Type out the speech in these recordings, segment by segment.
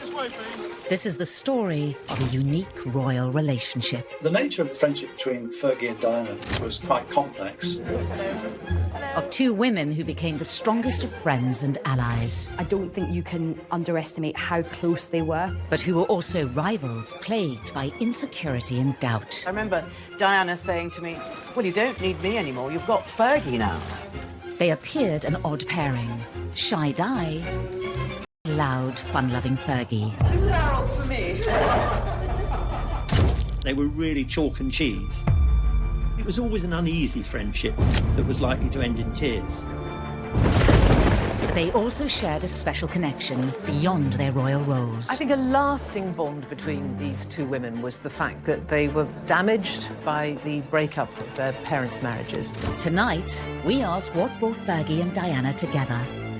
This way, please. This is the story of a unique royal relationship. The nature of the friendship between Fergie and Diana was quite complex. Of two women who became the strongest of friends and allies. I don't think you can underestimate how close they were. But who were also rivals, plagued by insecurity and doubt. I remember Diana saying to me, well, you don't need me anymore, you've got Fergie now. They appeared an odd pairing. Shy Di, loud, fun-loving Fergie. This barrel's for me. They were really chalk and cheese. It was always an uneasy friendship that was likely to end in tears. They also shared a special connection beyond their royal roles. I think a lasting bond between these two women was the fact that they were damaged by the breakup of their parents' marriages. Tonight, we ask what brought Fergie and Diana together.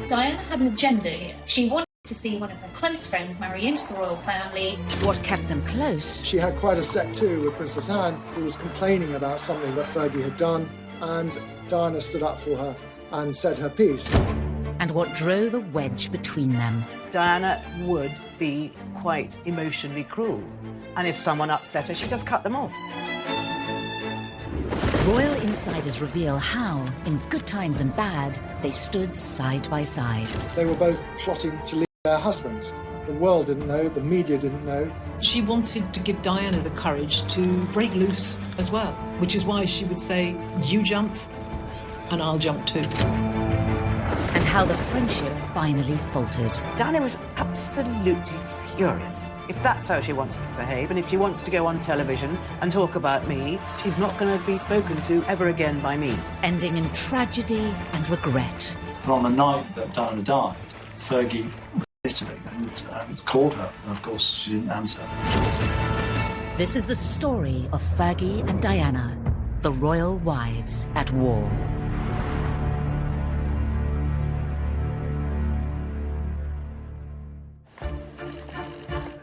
Diana had an agenda here. She wanted to see one of her close friends marry into the royal family. What kept them close? She had quite a set too with Princess Anne, who was complaining about something that Fergie had done, and Diana stood up for her and said her piece. And what drove a wedge between them. Diana would be quite emotionally cruel. And if someone upset her, she'd just cut them off. Royal insiders reveal how, in good times and bad, they stood side by side. They were both plotting to leave their husbands. The world didn't know, the media didn't know. She wanted to give Diana the courage to break loose as well, which is why she would say, you jump and I'll jump too. And how the friendship finally faltered. Diana was absolutely furious. If that's how she wants to behave, and if she wants to go on television and talk about me, she's not going to be spoken to ever again by me. Ending in tragedy and regret. And on the night that Diana died, Fergie was listening and called her, and of course she didn't answer. This is the story of Fergie and Diana, the royal wives at war.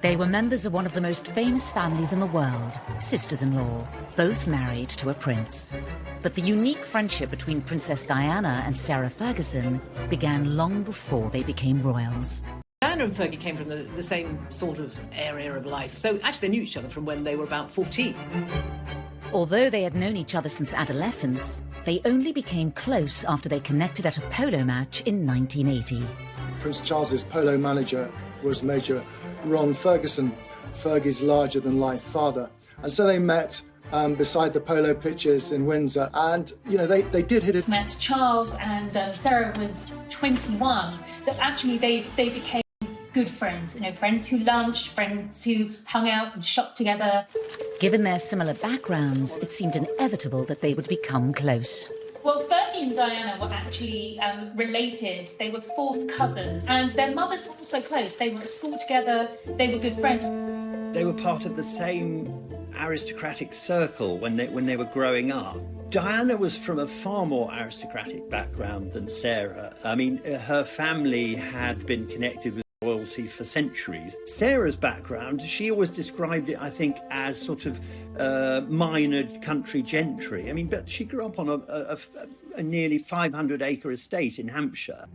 They were members of one of the most famous families in the world, sisters-in-law, both married to a prince. But the unique friendship between Princess Diana and Sarah Ferguson began long before they became royals. Diana and Fergie came from the same sort of area of life, so actually they knew each other from when they were about 14. Although they had known each other since adolescence, they only became close after they connected at a polo match in 1980. Prince Charles's polo manager was Major Ron Ferguson, Fergie's larger-than-life father. And so they met beside the polo pitches in Windsor, and, you know, they did hit it. Met Charles and Sarah was 21, that actually they became good friends, you know, friends who lunched, friends who hung out and shopped together. Given their similar backgrounds, it seemed inevitable that they would become close. Well, Fergie and Diana were actually related. They were fourth cousins, and their mothers were also close. They were at school together, they were good friends. They were part of the same aristocratic circle when they were growing up. Diana was from a far more aristocratic background than Sarah. I mean, her family had been connected with royalty for centuries. Sarah's background, she always described it, I think, as sort of minor country gentry. I mean, but she grew up on a nearly 500-acre estate in Hampshire.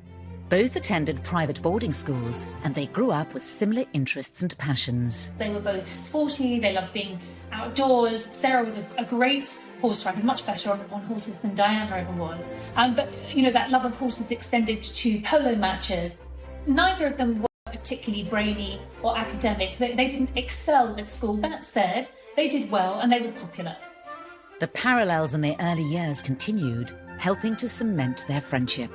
Both attended private boarding schools, and they grew up with similar interests and passions. They were both sporty, they loved being outdoors. Sarah was a great horse rider, much better on horses than Diana ever was. But, you know, that love of horses extended to polo matches. Neither of them were particularly brainy or academic. They didn't excel at school. That said, they did well and they were popular. The parallels in their early years continued, helping to cement their friendship.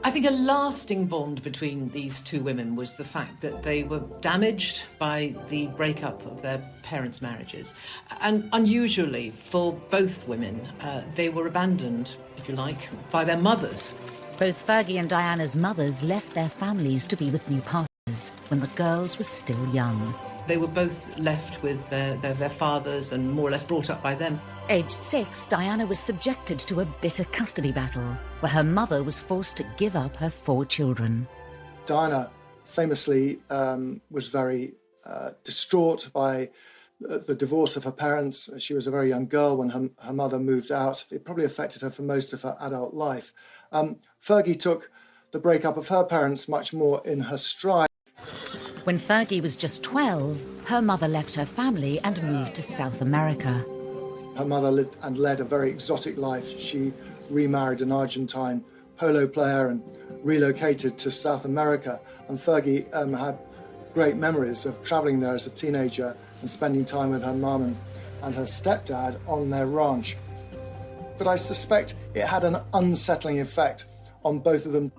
I think a lasting bond between these two women was the fact that they were damaged by the breakup of their parents' marriages. And unusually for both women, they were abandoned, if you like, by their mothers. Both Fergie and Diana's mothers left their families to be with new partners when the girls were still young. They were both left with their fathers and more or less brought up by them. Aged 6, Diana was subjected to a bitter custody battle where her mother was forced to give up her 4 children. Diana famously was very distraught by the divorce of her parents. She was a very young girl when her mother moved out. It probably affected her for most of her adult life. Fergie took the breakup of her parents much more in her stride. When Fergie was just 12, her mother left her family and moved to South America. Her mother lived and led a very exotic life. She remarried an Argentine polo player and relocated to South America. And Fergie had great memories of travelling there as a teenager and spending time with her mum and her stepdad on their ranch. But I suspect it had an unsettling effect on both of them.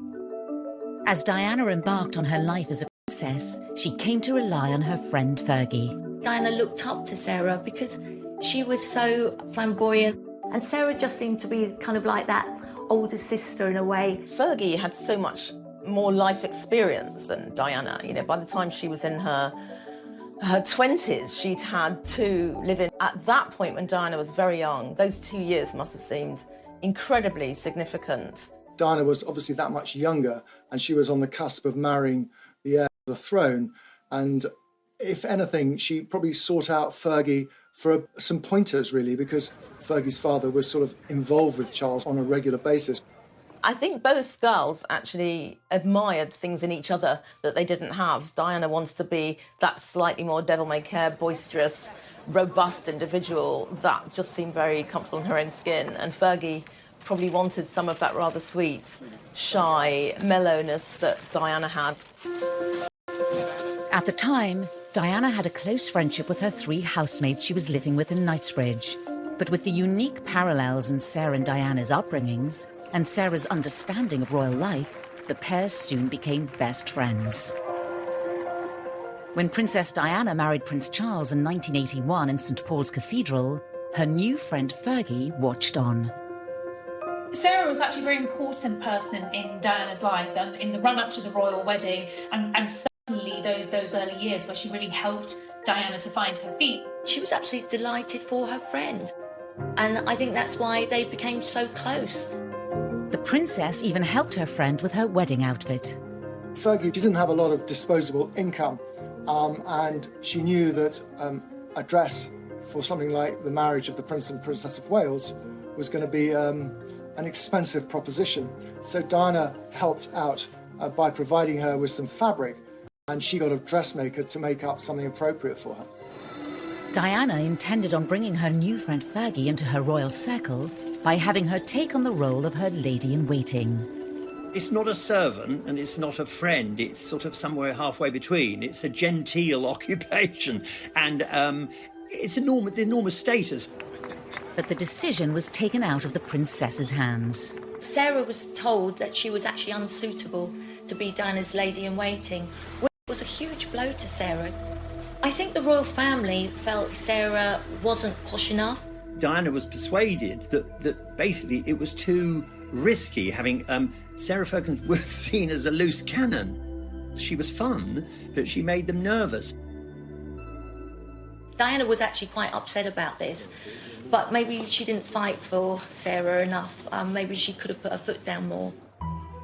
As Diana embarked on her life as a princess, she came to rely on her friend Fergie. Diana looked up to Sarah because she was so flamboyant, and Sarah just seemed to be kind of like that older sister in a way. Fergie had so much more life experience than Diana. You know, by the time she was in her 20s, she'd had to live in. At that point, when Diana was very young, those 2 years must have seemed incredibly significant. Diana was obviously that much younger, and she was on the cusp of marrying the heir to the throne. And if anything, she probably sought out Fergie for some pointers, really, because Fergie's father was sort of involved with Charles on a regular basis. I think both girls actually admired things in each other that they didn't have. Diana wants to be that slightly more devil-may-care, boisterous, robust individual that just seemed very comfortable in her own skin. And Fergie probably wanted some of that rather sweet, shy mellowness that Diana had. At the time, Diana had a close friendship with her 3 housemates she was living with in Knightsbridge. But with the unique parallels in Sarah and Diana's upbringings, and Sarah's understanding of royal life, the pair soon became best friends. When Princess Diana married Prince Charles in 1981 in St. Paul's Cathedral, her new friend Fergie watched on. Sarah was actually a very important person in Diana's life in the run-up to the royal wedding, and certainly those early years where she really helped Diana to find her feet. She was absolutely delighted for her friend, and I think that's why they became so close. The princess even helped her friend with her wedding outfit. Fergie didn't have a lot of disposable income, and she knew that a dress for something like the marriage of the Prince and Princess of Wales was going to be an expensive proposition. So Diana helped out by providing her with some fabric, and she got a dressmaker to make up something appropriate for her. Diana intended on bringing her new friend Fergie into her royal circle by having her take on the role of her lady-in-waiting. It's not a servant and it's not a friend. It's sort of somewhere halfway between. It's a genteel occupation, and it's enormous status. But the decision was taken out of the princess's hands. Sarah was told that she was actually unsuitable to be Diana's lady-in-waiting, which was a huge blow to Sarah. I think the royal family felt Sarah wasn't posh enough. Diana was persuaded that basically it was too risky having Sarah Ferguson was seen as a loose cannon. She was fun, but she made them nervous. Diana was actually quite upset about this, but maybe she didn't fight for Sarah enough. Maybe she could have put her foot down more.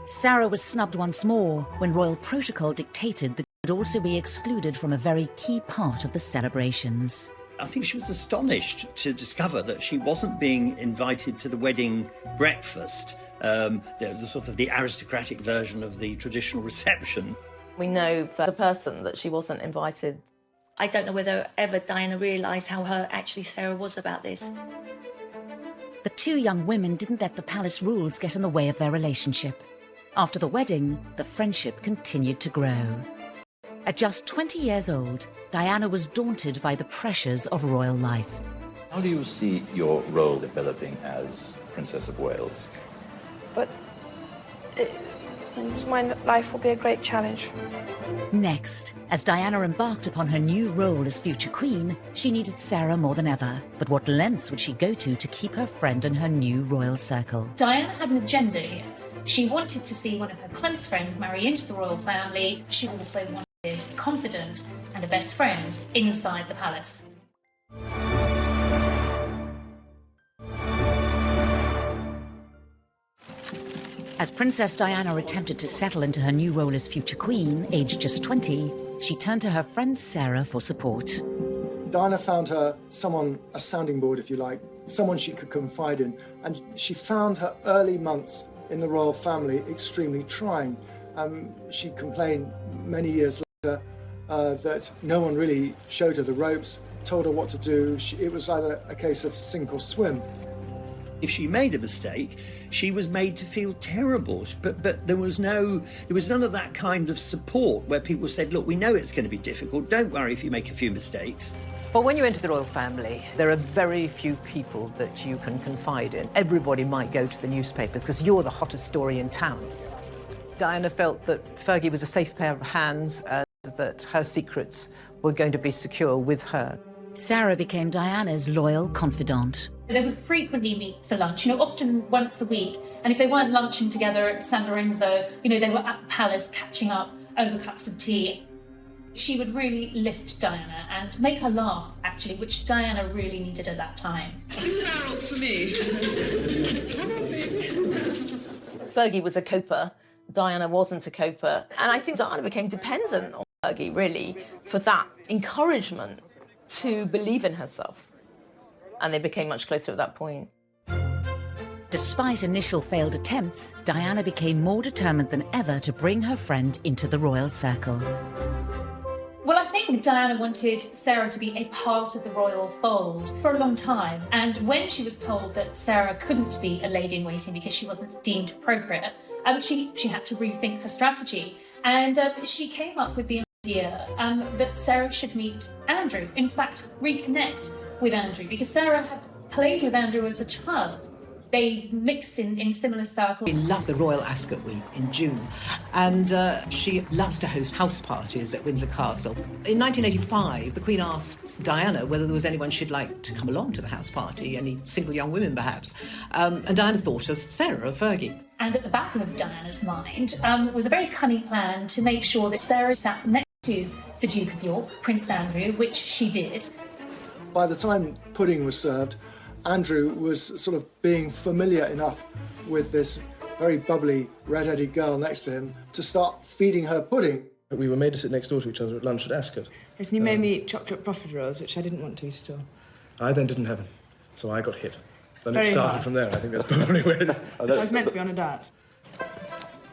Sarah was snubbed once more when royal protocol dictated that she would also be excluded from a very key part of the celebrations. I think she was astonished to discover that she wasn't being invited to the wedding breakfast, the sort of the aristocratic version of the traditional reception. We know for the person that she wasn't invited. I don't know whether ever Diana realised how hurt actually Sarah was about this. The 2 young women didn't let the palace rules get in the way of their relationship. After the wedding, the friendship continued to grow. At just 20 years old, Diana was daunted by the pressures of royal life. How do you see your role developing as Princess of Wales? But my life will be a great challenge. Next, as Diana embarked upon her new role as future queen, she needed Sarah more than ever. But what lengths would she go to keep her friend in her new royal circle? Diana had an agenda here. She wanted to see one of her close friends marry into the royal family. She also wanted a confidant and a best friend inside the palace. As Princess Diana attempted to settle into her new role as future queen, aged just 20, she turned to her friend Sarah for support. Diana found her someone, a sounding board if you like, someone she could confide in, and she found her early months in the royal family extremely trying. She complained many years later that no one really showed her the ropes, told her what to do. It was either a case of sink or swim. If she made a mistake, she was made to feel terrible. But there was none of that kind of support where people said, look, we know it's going to be difficult. Don't worry if you make a few mistakes. Well, when you enter the royal family, there are very few people that you can confide in. Everybody might go to the newspaper because you're the hottest story in town. Diana felt that Fergie was a safe pair of hands, that her secrets were going to be secure with her. Sarah became Diana's loyal confidant. They would frequently meet for lunch, often once a week. And if they weren't lunching together at San Lorenzo, they were at the palace catching up over cups of tea. She would really lift Diana and make her laugh, actually, which Diana really needed at that time. This barrel's for me. Fergie was a coper. Diana wasn't a coper. And I think Diana became dependent on Fergie, really, for that encouragement to believe in herself. And they became much closer at that point. Despite initial failed attempts, Diana became more determined than ever to bring her friend into the royal circle. Well, I think Diana wanted Sarah to be a part of the royal fold for a long time. And when she was told that Sarah couldn't be a lady-in-waiting because she wasn't deemed appropriate, she had to rethink her strategy. And she came up with the idea that Sarah should meet Andrew, in fact, reconnect with Andrew, because Sarah had played with Andrew as a child. They mixed in similar circles. She loved the Royal Ascot Week in June, and she loves to host house parties at Windsor Castle. In 1985, the Queen asked Diana whether there was anyone she'd like to come along to the house party, any single young women perhaps, and Diana thought of Sarah, of Fergie. And at the back of Diana's mind was a very cunning plan to make sure that Sarah sat next to the Duke of York, Prince Andrew, which she did. By the time pudding was served, Andrew was sort of being familiar enough with this very bubbly, red-headed girl next to him to start feeding her pudding. We were made to sit next door to each other at lunch at Ascot. Yes, and you made me eat chocolate profiteroles, which I didn't want to eat at all. I then didn't have them, so I got hit. Then Very it started hard. from there. I think that's probably where it... I was meant to be on a diet.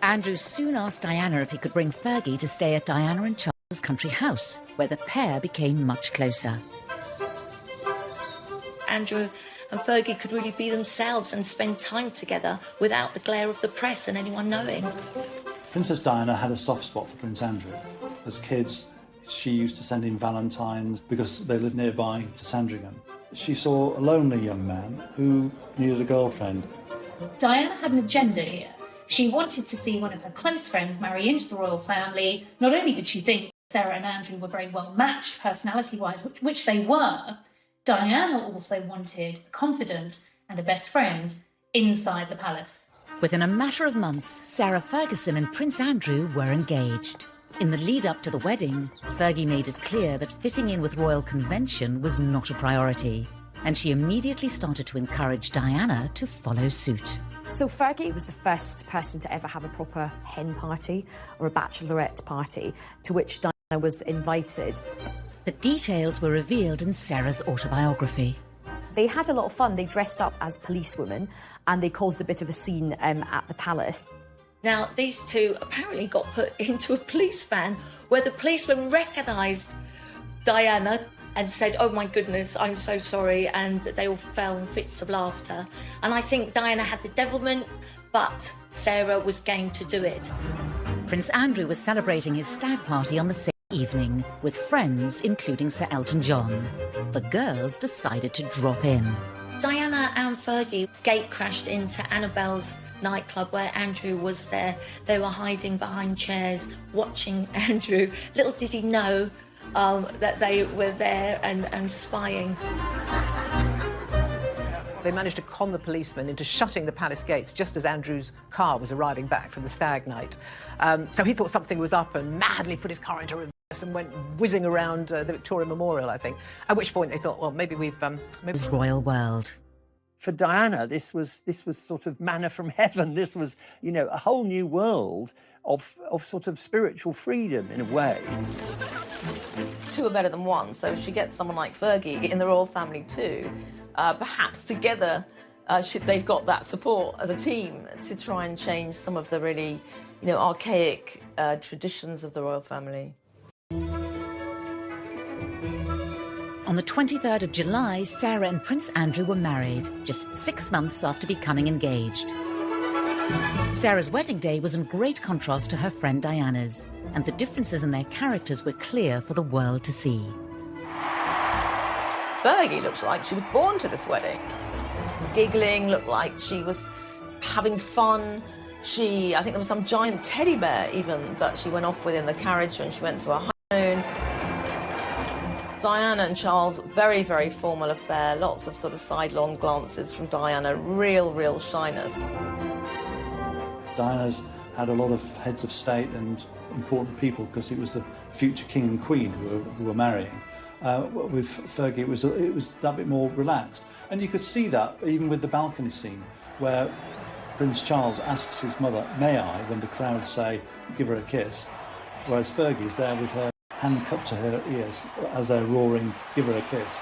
Andrew soon asked Diana if he could bring Fergie to stay at Diana and Charles' country house, where the pair became much closer. Andrew and Fergie could really be themselves and spend time together without the glare of the press and anyone knowing. Princess Diana had a soft spot for Prince Andrew. As kids, she used to send him valentines because they lived nearby to Sandringham. She saw a lonely young man who needed a girlfriend. Diana had an agenda here. She wanted to see one of her close friends marry into the royal family. Not only did she think Sarah and Andrew were very well matched personality-wise, which they were, Diana also wanted a confidant and a best friend inside the palace. Within a matter of months, Sarah Ferguson and Prince Andrew were engaged. In the lead-up to the wedding, Fergie made it clear that fitting in with royal convention was not a priority, and she immediately started to encourage Diana to follow suit. So Fergie was the first person to ever have a proper hen party or a bachelorette party, to which Diana was invited. The details were revealed in Sarah's autobiography. They had a lot of fun. They dressed up as policewomen and they caused a bit of a scene at the palace. Now, these two apparently got put into a police van where the policeman recognised Diana and said, "Oh my goodness, I'm so sorry," and they all fell in fits of laughter. And I think Diana had the devilment, but Sarah was game to do it. Prince Andrew was celebrating his stag party on the same evening with friends, including Sir Elton John. The girls decided to drop in. Diana and Fergie gate crashed into Annabelle's nightclub where Andrew was there. They were hiding behind chairs, watching Andrew. Little did he know that they were there and spying. They managed to con the policeman into shutting the palace gates just as Andrew's car was arriving back from the stag night. So he thought something was up and madly put his car into reverse and went whizzing around the Victoria Memorial, I think. At which point they thought, well, maybe we've... This royal world. For Diana, this was sort of manna from heaven. This was, a whole new world of sort of spiritual freedom in a way. Two are better than one, so if she gets someone like Fergie in the royal family too, perhaps together they've got that support as a team to try and change some of the really, archaic traditions of the royal family. On the 23rd of July, Sarah and Prince Andrew were married, just 6 months after becoming engaged. Sarah's wedding day was in great contrast to her friend Diana's, and the differences in their characters were clear for the world to see. Fergie looks like she was born to this wedding. Giggling, looked like she was having fun. I think there was some giant teddy bear even that she went off with in the carriage when she went to her honeymoon. Diana and Charles, very, very formal affair. Lots of sort of sidelong glances from Diana, real shyness. Diana's had a lot of heads of state and important people because it was the future king and queen who were marrying. With Fergie, it was that bit more relaxed. And you could see that even with the balcony scene where Prince Charles asks his mother, "May I?" when the crowd say, "Give her a kiss," whereas Fergie's there with her hand cupped to her ears as they're roaring, "Give her a kiss."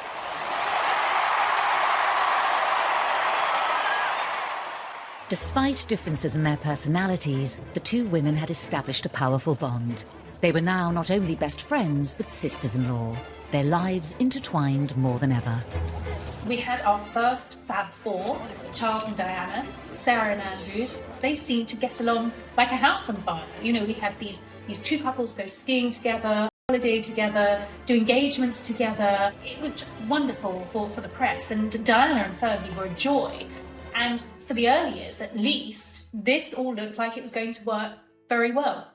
Despite differences in their personalities, the two women had established a powerful bond. They were now not only best friends, but sisters-in-law, their lives intertwined more than ever. We had our first Fab Four, Charles and Diana, Sarah and Andrew. They seemed to get along like a house on fire. You know, we had these two couples go skiing together, holiday together, do engagements together. It was just wonderful for the press, and Diana and Fergie were a joy. And for the early years, at least, this all looked like it was going to work very well.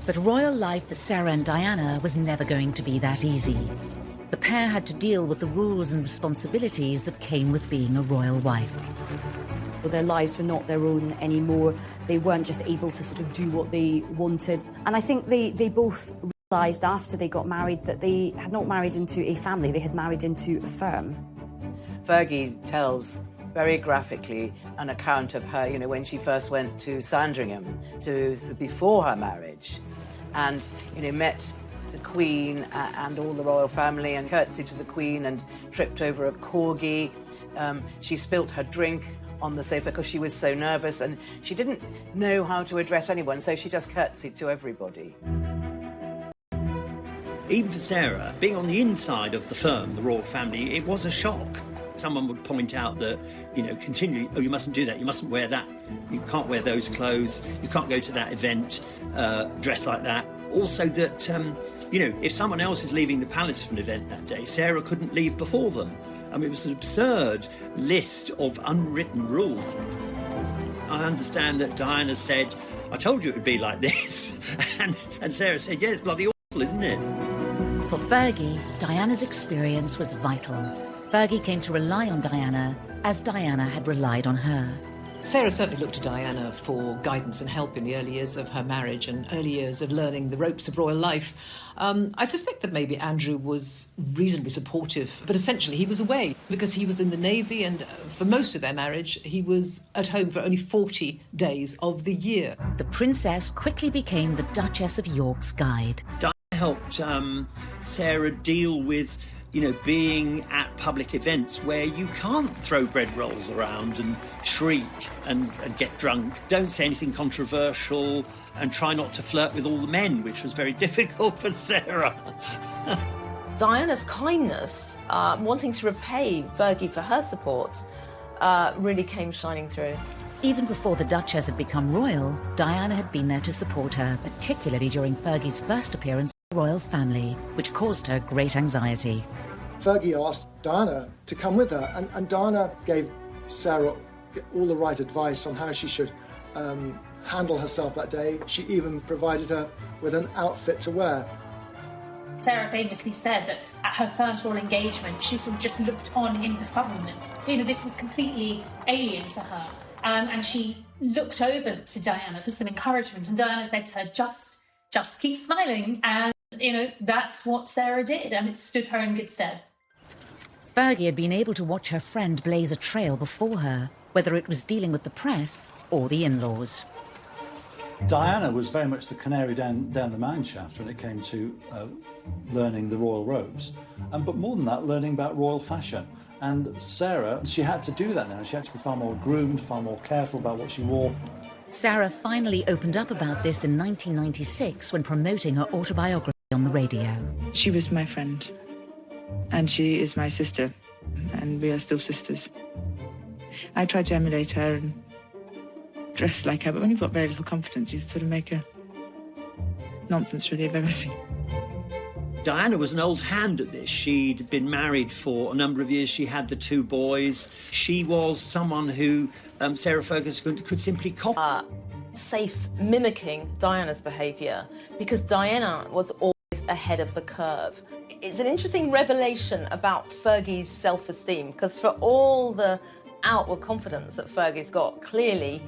But royal life for Sarah and Diana was never going to be that easy. The pair had to deal with the rules and responsibilities that came with being a royal wife. Their lives were not their own anymore. They weren't just able to sort of do what they wanted. And I think they both realised after they got married that they had not married into a family, they had married into a firm. Fergie tells very graphically an account of her, when she first went to Sandringham, before her marriage, and, met the Queen and all the royal family and curtsied to the Queen and tripped over a corgi. She spilt her drink on the sofa because she was so nervous and she didn't know how to address anyone, so she just curtsied to everybody. Even for Sarah, being on the inside of the firm, the royal family, it was a shock. Someone would point out that, continually, "Oh, you mustn't do that, you mustn't wear that, you can't wear those clothes, you can't go to that event dressed like that." Also that, if someone else is leaving the palace for an event that day, Sarah couldn't leave before them. I mean, it was an absurd list of unwritten rules. I understand that Diana said, "I told you it would be like this," and Sarah said, "Yeah, it's bloody awful, isn't it?" For Fergie, Diana's experience was vital. Fergie came to rely on Diana as Diana had relied on her. Sarah certainly looked to Diana for guidance and help in the early years of her marriage and early years of learning the ropes of royal life. I suspect that maybe Andrew was reasonably supportive, but essentially he was away because he was in the Navy, and for most of their marriage he was at home for only 40 days of the year. The princess quickly became the Duchess of York's guide. Diana helped Sarah deal with being at public events where you can't throw bread rolls around and shriek and get drunk. Don't say anything controversial and try not to flirt with all the men, which was very difficult for Sarah. Diana's kindness, wanting to repay Fergie for her support, really came shining through. Even before the Duchess had become royal, Diana had been there to support her, particularly during Fergie's first appearance in the royal family, which caused her great anxiety. Fergie asked Diana to come with her, and Diana gave Sarah all the right advice on how she should handle herself that day. She even provided her with an outfit to wear. Sarah famously said that at her first royal engagement, she sort of just looked on in befuddlement. This was completely alien to her. And she looked over to Diana for some encouragement, and Diana said to her, just keep smiling. And, that's what Sarah did, and it stood her in good stead. Fergie had been able to watch her friend blaze a trail before her, whether it was dealing with the press or the in-laws. Diana was very much the canary down the mine shaft when it came to learning the royal robes, but more than that, learning about royal fashion. And Sarah, she had to do that now. She had to be far more groomed, far more careful about what she wore. Sarah finally opened up about this in 1996 when promoting her autobiography on the radio. She was my friend, and she is my sister, and we are still sisters. I tried to emulate her and dress like her, but when you've got very little confidence, you sort of make a nonsense really of everything. Diana was an old hand at this. She'd been married for a number of years. She had the 2 boys. She was someone who Sarah Ferguson could simply copy. Safe mimicking Diana's behaviour, because Diana was always ahead of the curve. It's an interesting revelation about Fergie's self-esteem, because for all the outward confidence that Fergie's got, clearly,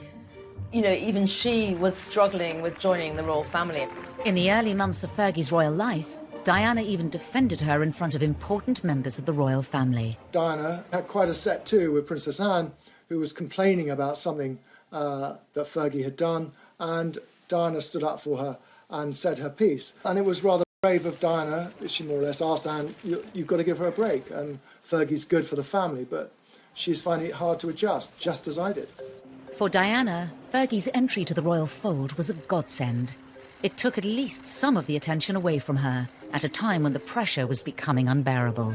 you know, even she was struggling with joining the royal family. In the early months of Fergie's royal life, Diana even defended her in front of important members of the royal family. Diana had quite a set too with Princess Anne, who was complaining about something that Fergie had done, and Diana stood up for her and said her piece. And it was rather brave of Diana. She more or less asked Anne, you've got to give her a break, and Fergie's good for the family, but she's finding it hard to adjust, just as I did. For Diana, Fergie's entry to the royal fold was a godsend. It took at least some of the attention away from her at a time when the pressure was becoming unbearable.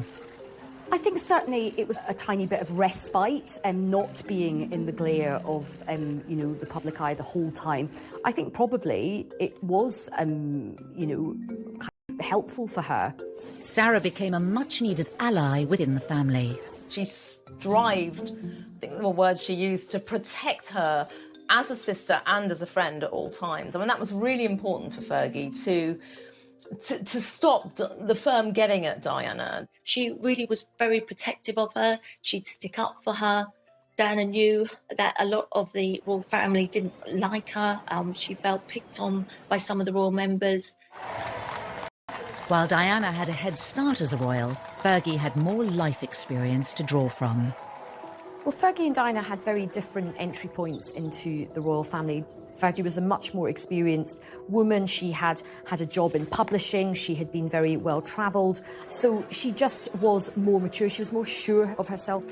I think certainly it was a tiny bit of respite, not being in the glare of, you know, the public eye the whole time. I think probably it was, you know, kind of helpful for her. Sarah became a much-needed ally within the family. She strived, I think the words she used, to protect her as a sister and as a friend at all times. I mean, that was really important for Fergie to stop the firm getting at Diana. She really was very protective of her. She'd stick up for her. Diana knew that a lot of the royal family didn't like her. She felt picked on by some of the royal members. While Diana had a head start as a royal, Fergie had more life experience to draw from. Well, Fergie and Diana had very different entry points into the royal family. Fergie was a much more experienced woman. She had a job in publishing. She had been very well travelled. So she just was more mature. She was more sure of herself.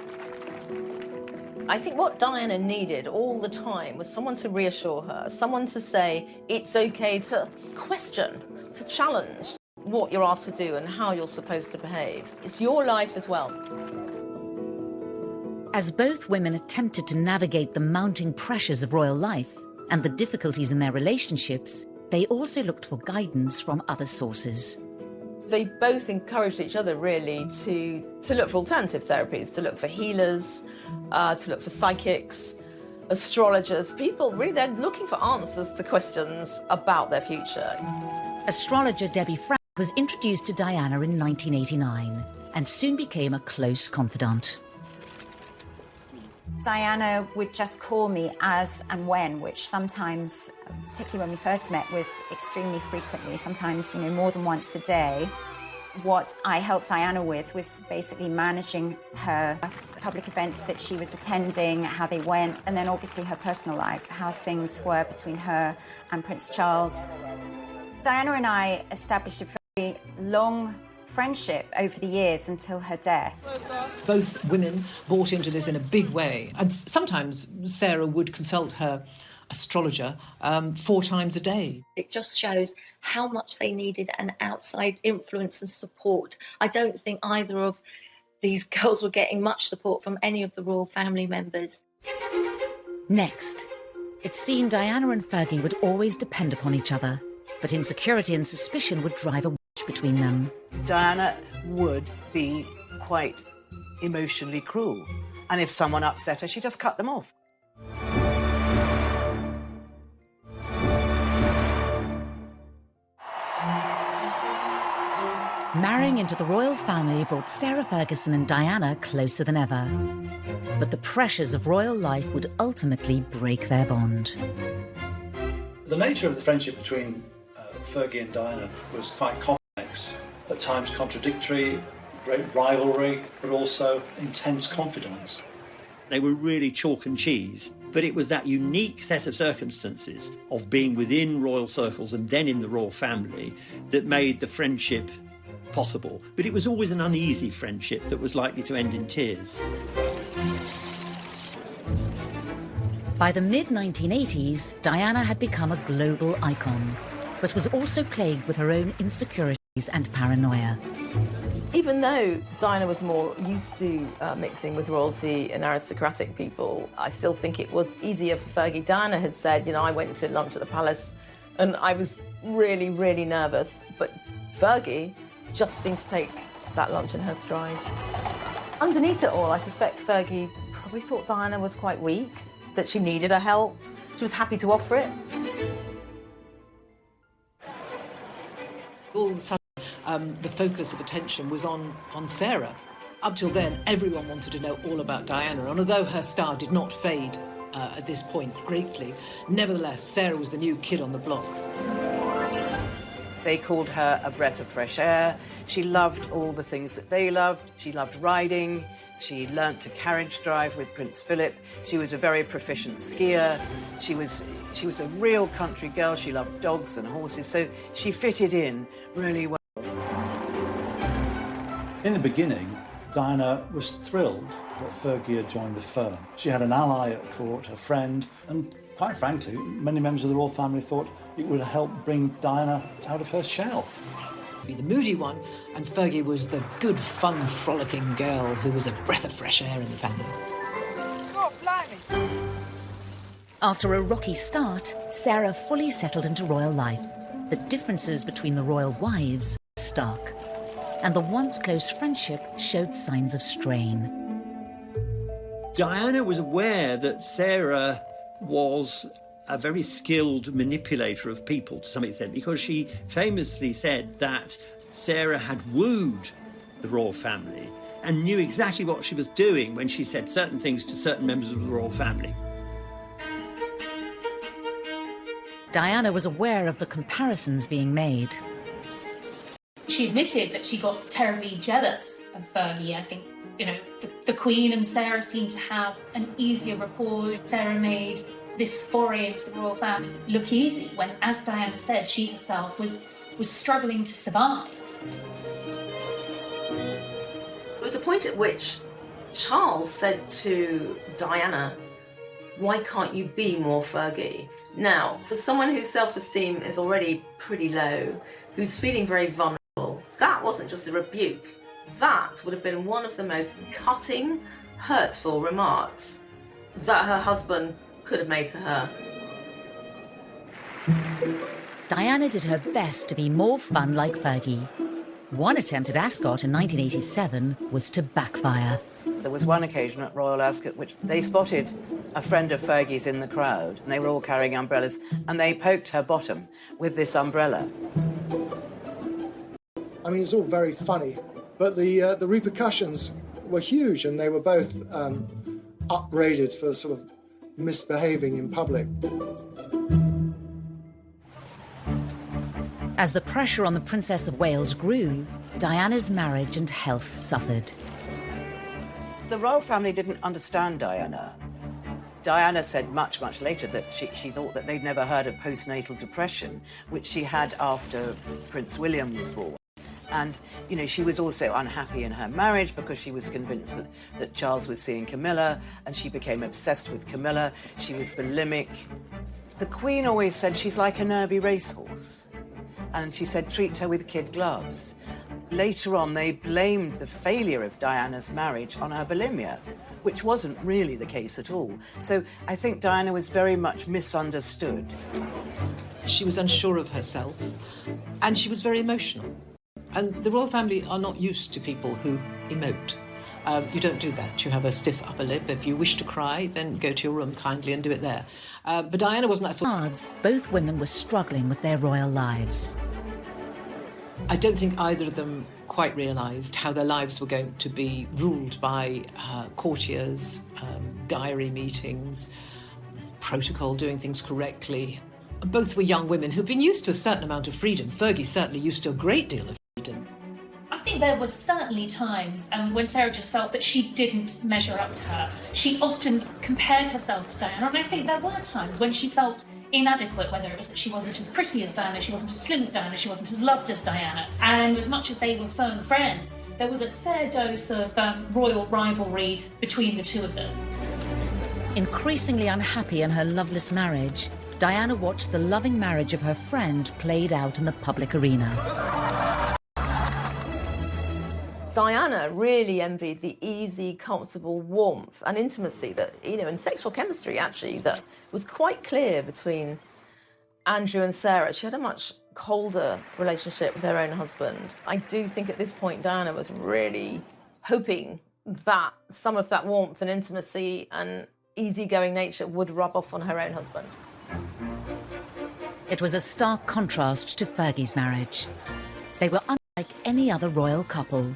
I think what Diana needed all the time was someone to reassure her, someone to say it's okay to question, to challenge what you're asked to do and how you're supposed to behave. It's your life as well. As both women attempted to navigate the mounting pressures of royal life and the difficulties in their relationships, they also looked for guidance from other sources. They both encouraged each other, really, to look for alternative therapies, to look for healers, to look for psychics, astrologers. People, really, they're looking for answers to questions about their future. Astrologer Debbie Frank was introduced to Diana in 1989 and soon became a close confidant. Diana would just call me as and when, which sometimes, particularly when we first met, was extremely frequently, sometimes, you know, more than once a day. What I helped Diana with was basically managing her public events that she was attending, how they went, and then obviously her personal life, how things were between her and Prince Charles. Diana and I established a very long friendship over the years until her death. Both women bought into this in a big way, and sometimes Sarah would consult her astrologer 4 times a day. It just shows how much they needed an outside influence and support. I don't think either of these girls were getting much support from any of the royal family members. Next, it seemed Diana and Fergie would always depend upon each other, but insecurity and suspicion would drive a wedge between them. Diana would be quite emotionally cruel, and if someone upset her, she just cut them off. Marrying into the royal family brought Sarah Ferguson and Diana closer than ever. But the pressures of royal life would ultimately break their bond. The nature of the friendship between Fergie and Diana was quite complex, at times contradictory, great rivalry, but also intense confidence. They were really chalk and cheese, but it was that unique set of circumstances of being within royal circles and then in the royal family that made the friendship possible. But it was always an uneasy friendship that was likely to end in tears. By the mid-1980s, Diana had become a global icon, but was also plagued with her own insecurity and paranoia. Even though Diana was more used to mixing with royalty and aristocratic people, I still think it was easier for Fergie. Diana had said, I went to lunch at the palace and I was really, really nervous. But Fergie just seemed to take that lunch in her stride. Underneath it all, I suspect Fergie probably thought Diana was quite weak, that she needed her help. She was happy to offer it. All of a sudden, the focus of attention was on Sarah. Up till then, everyone wanted to know all about Diana, and although her star did not fade at this point greatly, nevertheless, Sarah was the new kid on the block. They called her a breath of fresh air. She loved all the things that they loved. She loved riding. She learnt to carriage drive with Prince Philip. She was a very proficient skier. She was a real country girl. She loved dogs and horses, so she fitted in really well. In the beginning, Diana was thrilled that Fergie had joined the firm. She had an ally at court, a friend, and quite frankly, many members of the royal family thought it would help bring Diana out of her shell. Be the moody one, and Fergie was the good, fun, frolicking girl who was a breath of fresh air in the family. Oh, blimey. After a rocky start, Sarah fully settled into royal life, but differences between the royal wives were stark, and the once close friendship showed signs of strain. Diana was aware that Sarah was a very skilled manipulator of people to some extent, because she famously said that Sarah had wooed the royal family and knew exactly what she was doing when she said certain things to certain members of the royal family. Diana was aware of the comparisons being made. She admitted that she got terribly jealous of Fergie. I think, the Queen and Sarah seemed to have an easier rapport. Sarah made this foray into the royal family look easy when, as Diana said, she herself was struggling to survive. There was a point at which Charles said to Diana, "Why can't you be more Fergie?" Now, for someone whose self-esteem is already pretty low, who's feeling very vulnerable, that wasn't just a rebuke. That would have been one of the most cutting, hurtful remarks that her husband could have made to her. Diana did her best to be more fun like Fergie. One attempt at Ascot in 1987 was to backfire. There was one occasion at Royal Ascot which they spotted a friend of Fergie's in the crowd, and they were all carrying umbrellas, and they poked her bottom with this umbrella. I mean, it's all very funny, but the repercussions were huge, and they were both upbraided for sort of misbehaving in public. As the pressure on the Princess of Wales grew, Diana's marriage and health suffered. The royal family didn't understand Diana. Diana said much, much later that she thought that they'd never heard of postnatal depression, which she had after Prince William was born. And, she was also unhappy in her marriage because she was convinced that Charles was seeing Camilla, and she became obsessed with Camilla. She was bulimic. The Queen always said she's like a nervy racehorse. And she said, treat her with kid gloves. Later on, they blamed the failure of Diana's marriage on her bulimia, which wasn't really the case at all. So I think Diana was very much misunderstood. She was unsure of herself, and she was very emotional. And the royal family are not used to people who emote. You don't do that. You have a stiff upper lip. If you wish to cry, then go to your room kindly and do it there. But Diana wasn't that sort of... Both women were struggling with their royal lives. I don't think either of them quite realised how their lives were going to be ruled by courtiers, diary meetings, protocol, doing things correctly. Both were young women who'd been used to a certain amount of freedom. Fergie certainly used to a great deal of freedom. I think there were certainly times when Sarah just felt that she didn't measure up to her. She often compared herself to Diana, and I think there were times when she felt inadequate, whether it was that she wasn't as pretty as Diana, she wasn't as slim as Diana, she wasn't as loved as Diana. And as much as they were firm friends, there was a fair dose of royal rivalry between the two of them. Increasingly unhappy in her loveless marriage, Diana watched the loving marriage of her friend played out in the public arena. Diana really envied the easy, comfortable warmth and intimacy that, and sexual chemistry, actually, that was quite clear between Andrew and Sarah. She had a much colder relationship with her own husband. I do think at this point Diana was really hoping that some of that warmth and intimacy and easygoing nature would rub off on her own husband. It was a stark contrast to Fergie's marriage. They were unlike any other royal couple.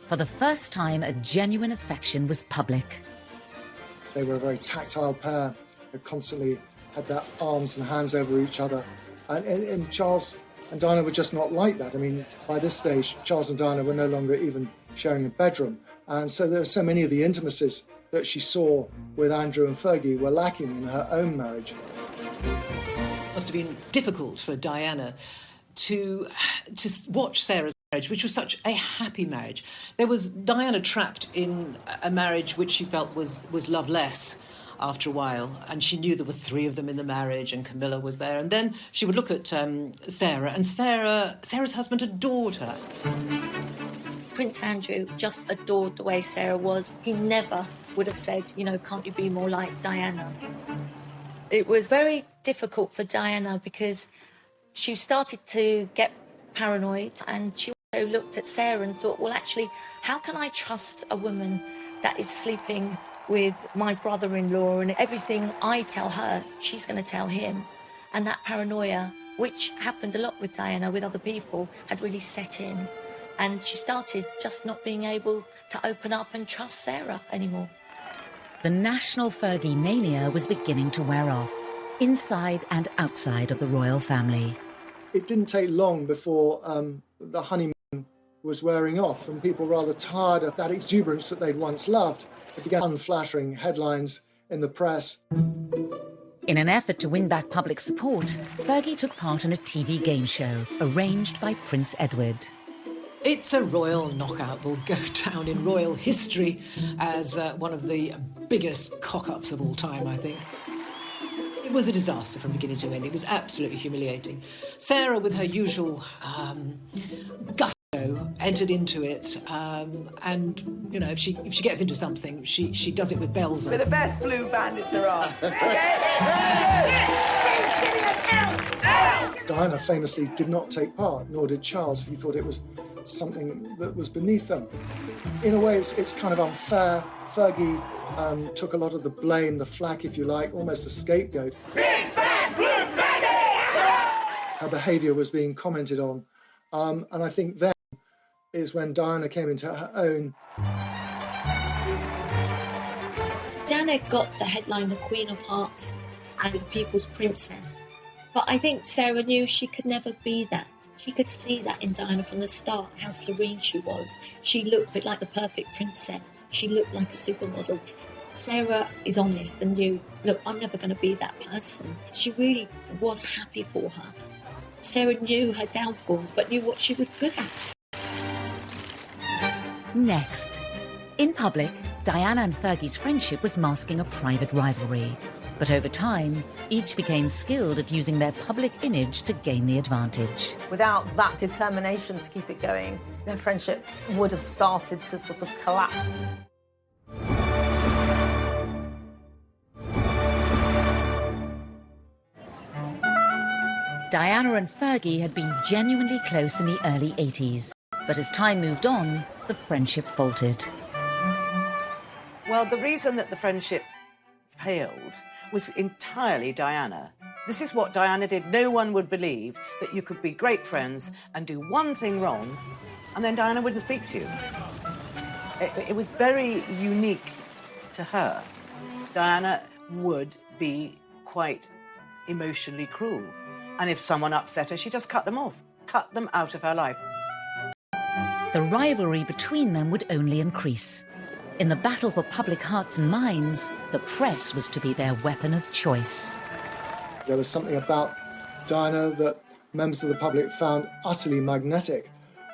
For the first time, a genuine affection was public. They were a very tactile pair. They constantly had their arms and hands over each other. And Charles and Diana were just not like that. I mean, by this stage, Charles and Diana were no longer even sharing a bedroom. And so there were so many of the intimacies that she saw with Andrew and Fergie were lacking in her own marriage. It must have been difficult for Diana to watch Sarah's marriage, which was such a happy marriage. There was Diana trapped in a marriage which she felt was loveless after a while, and she knew there were 3 of them in the marriage, and Camilla was there. And then she would look at Sarah, and Sarah's husband adored her. Prince Andrew just adored the way Sarah was. He never would have said, can't you be more like Diana? It was very difficult for Diana because she started to get paranoid, and she also looked at Sarah and thought, well, actually, how can I trust a woman that is sleeping with my brother-in-law, and everything I tell her, she's going to tell him? And that paranoia, which happened a lot with Diana, with other people, had really set in. And she started just not being able to open up and trust Sarah anymore. The national Fergie mania was beginning to wear off, inside and outside of the royal family. It didn't take long before the honeymoon was wearing off, and people rather tired of that exuberance that they'd once loved. It began unflattering headlines in the press. In an effort to win back public support, Fergie took part in a TV game show arranged by Prince Edward. It's a royal knockout, will go down in royal history as one of the biggest cock-ups of all time, I think. It was a disaster from beginning to end. It was absolutely humiliating. Sarah, with her usual gusto, entered into it, and if she gets into something, she does it with bells on. We're the best blue bandits there are. Diana famously did not take part, nor did Charles. He thought it was something that was beneath them. In a way, it's kind of unfair. Fergie took a lot of the blame, the flack, if you like, almost a scapegoat. Big bad blue bandit! Her behaviour was being commented on. And I think then is when Diana came into her own. Diana got the headline, the Queen of Hearts and the People's Princess. But I think Sarah knew she could never be that. She could see that in Diana from the start, how serene she was. She looked a bit like the perfect princess. She looked like a supermodel. Sarah is honest and knew, look, I'm never going to be that person. She really was happy for her. Sarah knew her downfalls, but knew what she was good at. Next. In public, Diana and Fergie's friendship was masking a private rivalry. But over time, each became skilled at using their public image to gain the advantage. Without that determination to keep it going, their friendship would have started to sort of collapse. Diana and Fergie had been genuinely close in the early 80s. But as time moved on, the friendship faltered. Well, the reason that the friendship failed was entirely Diana. This is what Diana did. No one would believe that you could be great friends and do one thing wrong, and then Diana wouldn't speak to you. It was very unique to her. Diana would be quite emotionally cruel. And if someone upset her, she just cut them off, cut them out of her life. The rivalry between them would only increase. In the battle for public hearts and minds, the press was to be their weapon of choice. There was something about Diana that members of the public found utterly magnetic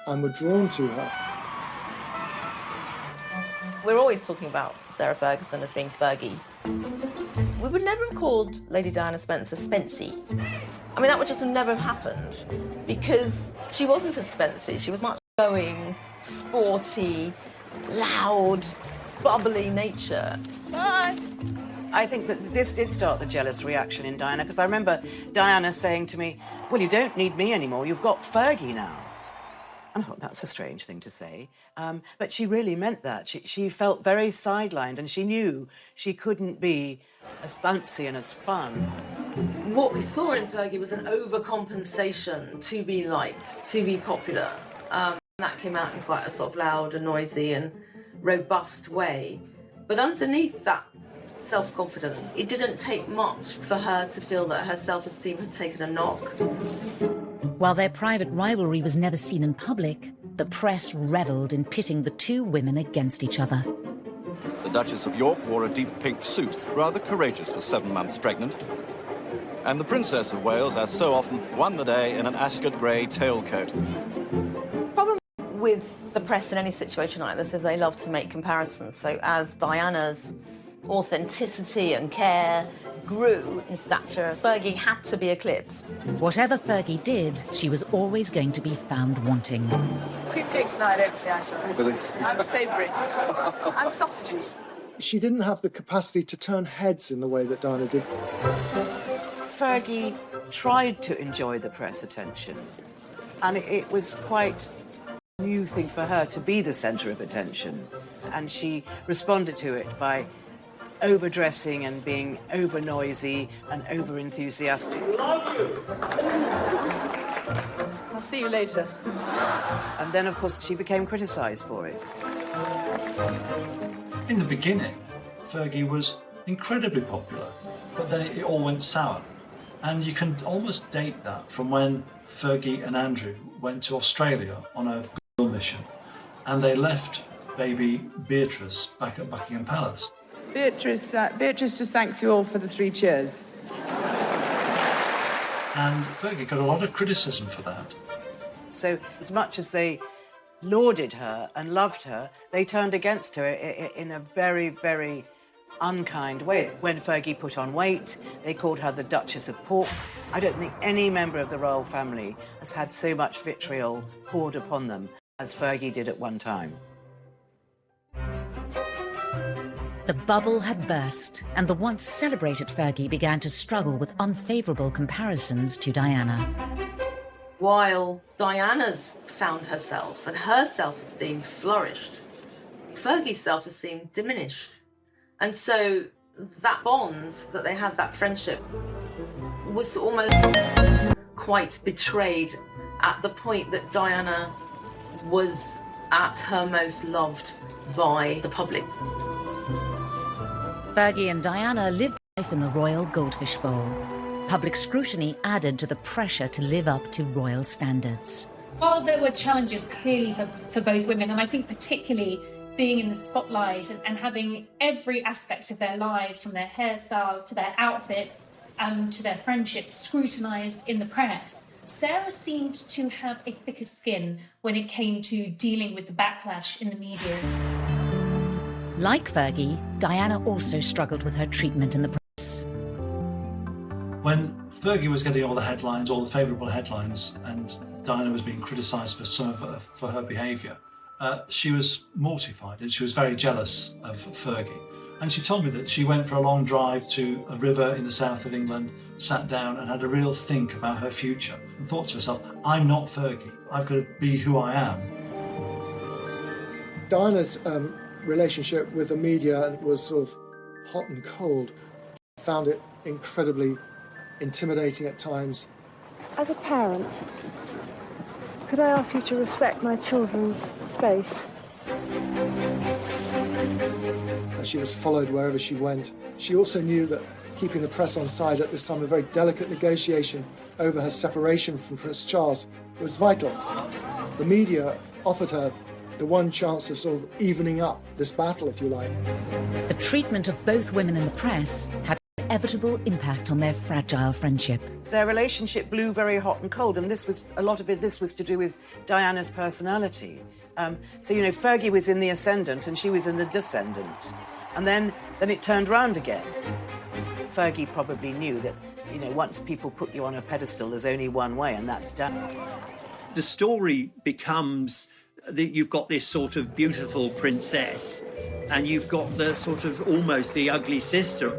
and were drawn to her. We're always talking about Sarah Ferguson as being Fergie. We would never have called Lady Diana Spencer Spency. I mean, that would just have never happened because she wasn't a Spency. She was much going sporty, loud, bubbly nature. Bye. I think that this did start the jealous reaction in Diana, because I remember Diana saying to me, well, you don't need me anymore, you've got Fergie now. And I thought, that's a strange thing to say. But she really meant that. She felt very sidelined, and she knew she couldn't be as bouncy and as fun. What we saw in Fergie was an overcompensation to be liked, to be popular. That came out in quite a sort of loud and noisy and robust way. But underneath that self-confidence, it didn't take much for her to feel that her self-esteem had taken a knock. While their private rivalry was never seen in public, the press revelled in pitting the two women against each other. The Duchess of York wore a deep pink suit, rather courageous for 7 months pregnant. And the Princess of Wales, as so often, won the day in an Ascot grey tailcoat. Problem with the press in any situation like this is they love to make comparisons. So as Diana's authenticity and care grew in stature, Fergie had to be eclipsed. Whatever Fergie did, she was always going to be found wanting. Cream cakes and I don't see eye to eye. Really? I'm savoury. I'm sausages. She didn't have the capacity to turn heads in the way that Diana did. Fergie tried to enjoy the press attention, and it was quite a new thing for her to be the centre of attention. And she responded to it by overdressing and being over noisy and over enthusiastic. I'll see you later. And then, of course, she became criticised for it. In the beginning, Fergie was incredibly popular, but then it all went sour. And you can almost date that from when Fergie and Andrew went to Australia on a girl mission, and they left baby Beatrice back at Buckingham Palace. Beatrice just thanks you all for the 3 cheers. And Fergie got a lot of criticism for that. So as much as they lauded her and loved her, they turned against her in a very, very unkind way. When Fergie put on weight, they called her the Duchess of Pork. I don't think any member of the royal family has had so much vitriol poured upon them as Fergie did at one time. The bubble had burst, and the once celebrated Fergie began to struggle with unfavourable comparisons to Diana. While Diana's found herself and her self-esteem flourished, Fergie's self-esteem diminished. And so that bond that they had, that friendship, was almost quite betrayed at the point that Diana was at her most loved by the public. Fergie and Diana lived life in the Royal Goldfish Bowl. Public scrutiny added to the pressure to live up to royal standards. While there were challenges clearly for both women, and I think particularly being in the spotlight and having every aspect of their lives, from their hairstyles to their outfits to their friendships, scrutinised in the press, Sarah seemed to have a thicker skin when it came to dealing with the backlash in the media. Like Fergie, Diana also struggled with her treatment in the press. When Fergie was getting all the headlines, all the favourable headlines, and Diana was being criticised for her behaviour, she was mortified and she was very jealous of Fergie. And she told me that she went for a long drive to a river in the south of England, sat down and had a real think about her future and thought to herself, I'm not Fergie, I've got to be who I am. Diana's relationship with the media was sort of hot and cold. I found it incredibly intimidating at times. As a parent, could I ask you to respect my children's space? She was followed wherever she went. She also knew that keeping the press on side at this time, a very delicate negotiation over her separation from Prince Charles, was vital. The media offered her the one chance of sort of evening up this battle, if you like. The treatment of both women in the press had an inevitable impact on their fragile friendship. Their relationship blew very hot and cold, and a lot of this was to do with Diana's personality. So, you know, Fergie was in the ascendant and she was in the descendant. And then it turned round again. Fergie probably knew that, you know, once people put you on a pedestal, there's only one way, and that's down. The story becomes you've got this sort of beautiful princess, and you've got the sort of almost the ugly sister.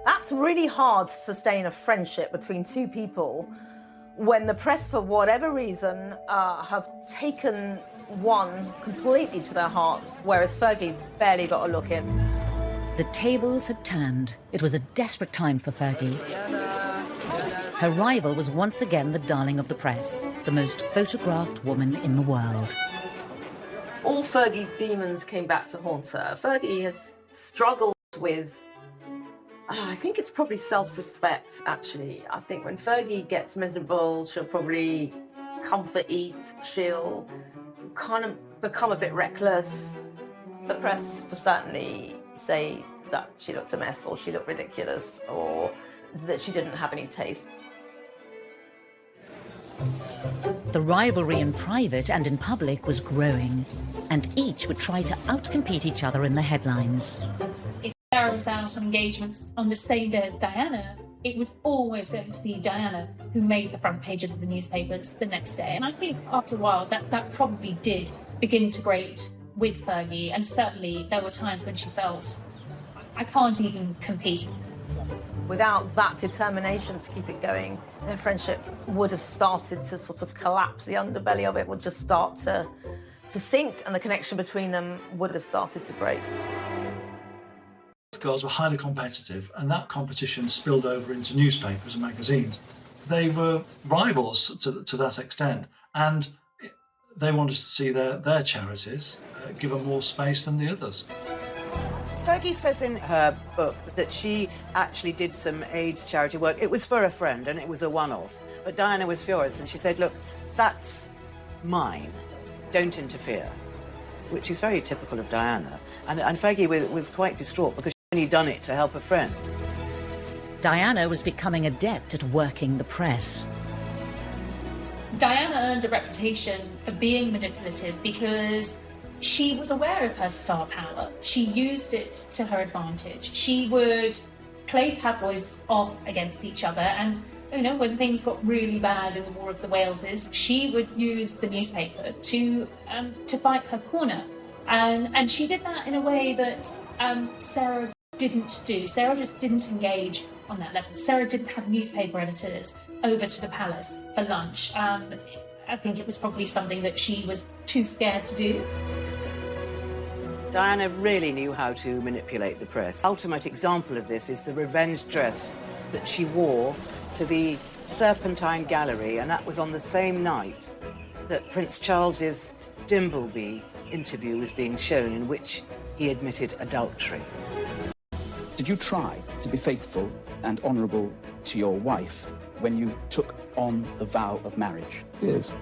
That's really hard to sustain a friendship between two people when the press, for whatever reason, have taken one completely to their hearts, whereas Fergie barely got a look in. The tables had turned. It was a desperate time for Fergie. Her rival was once again the darling of the press, the most photographed woman in the world. All Fergie's demons came back to haunt her. Fergie has struggled with, I think it's probably self-respect, actually. I think when Fergie gets miserable, she'll probably comfort eat, she'll kind of become a bit reckless. The press will certainly say that she looked a mess, or she looked ridiculous, or that she didn't have any taste. The rivalry in private and in public was growing, and each would try to outcompete each other in the headlines. If Sarah was out on engagements on the same day as Diana, it was always going to be Diana who made the front pages of the newspapers the next day. And I think after a while that probably did begin to grate with Fergie, and certainly there were times when she felt, I can't even compete. Without that determination to keep it going, their friendship would have started to sort of collapse. The underbelly of it would just start to sink, and the connection between them would have started to break. Both girls were highly competitive, and that competition spilled over into newspapers and magazines. They were rivals to that extent, and they wanted to see their charities given more space than the others. Fergie says in her book that she actually did some AIDS charity work. It was for a friend and it was a one-off. But Diana was furious and she said, look, that's mine. Don't interfere. Which is very typical of Diana. And Fergie was quite distraught because she'd only done it to help a friend. Diana was becoming adept at working the press. Diana earned a reputation for being manipulative because she was aware of her star power. She used it to her advantage. She would play tabloids off against each other, and when things got really bad in the War of the Waleses, she would use the newspaper to fight her corner. And she did that in a way that Sarah didn't do. Sarah just didn't engage on that level. Sarah didn't have newspaper editors over to the palace for lunch. I think it was probably something that she was too scared to do. Diana really knew how to manipulate the press. Ultimate example of this is the revenge dress that she wore to the Serpentine Gallery, and that was on the same night that Prince Charles's Dimbleby interview was being shown, in which he admitted adultery. Did you try to be faithful and honourable to your wife when you took on the vow of marriage? Yes.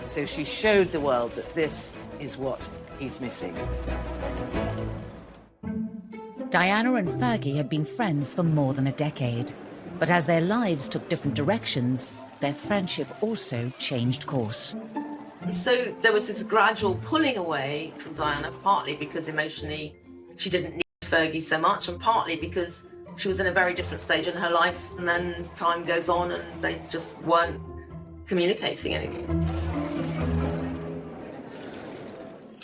So she showed the world that this is what he's missing. Diana and Fergie had been friends for more than a decade. But as their lives took different directions, their friendship also changed course. So there was this gradual pulling away from Diana, partly because emotionally she didn't need Fergie so much, and partly because she was in a very different stage in her life, and then time goes on and they just weren't communicating anymore.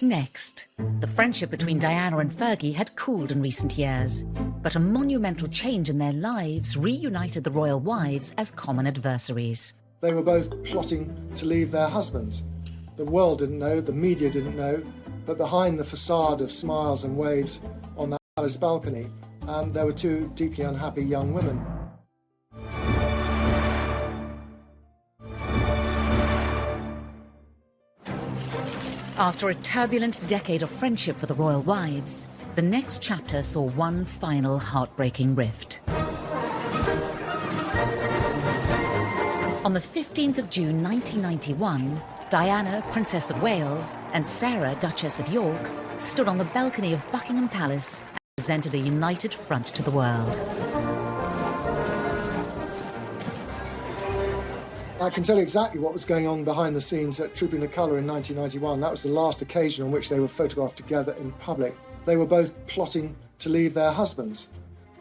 Next, the friendship between Diana and Fergie had cooled in recent years, but a monumental change in their lives reunited the royal wives as common adversaries. They were both plotting to leave their husbands. The world didn't know, the media didn't know, but behind the facade of smiles and waves on that palace balcony, there were two deeply unhappy young women. After a turbulent decade of friendship for the royal wives, the next chapter saw one final heartbreaking rift. On the 15th of June 1991, Diana, Princess of Wales, and Sarah, Duchess of York, stood on the balcony of Buckingham Palace and presented a united front to the world. I can tell you exactly what was going on behind the scenes at Trooping the Colour in 1991. That was the last occasion on which they were photographed together in public. They were both plotting to leave their husbands.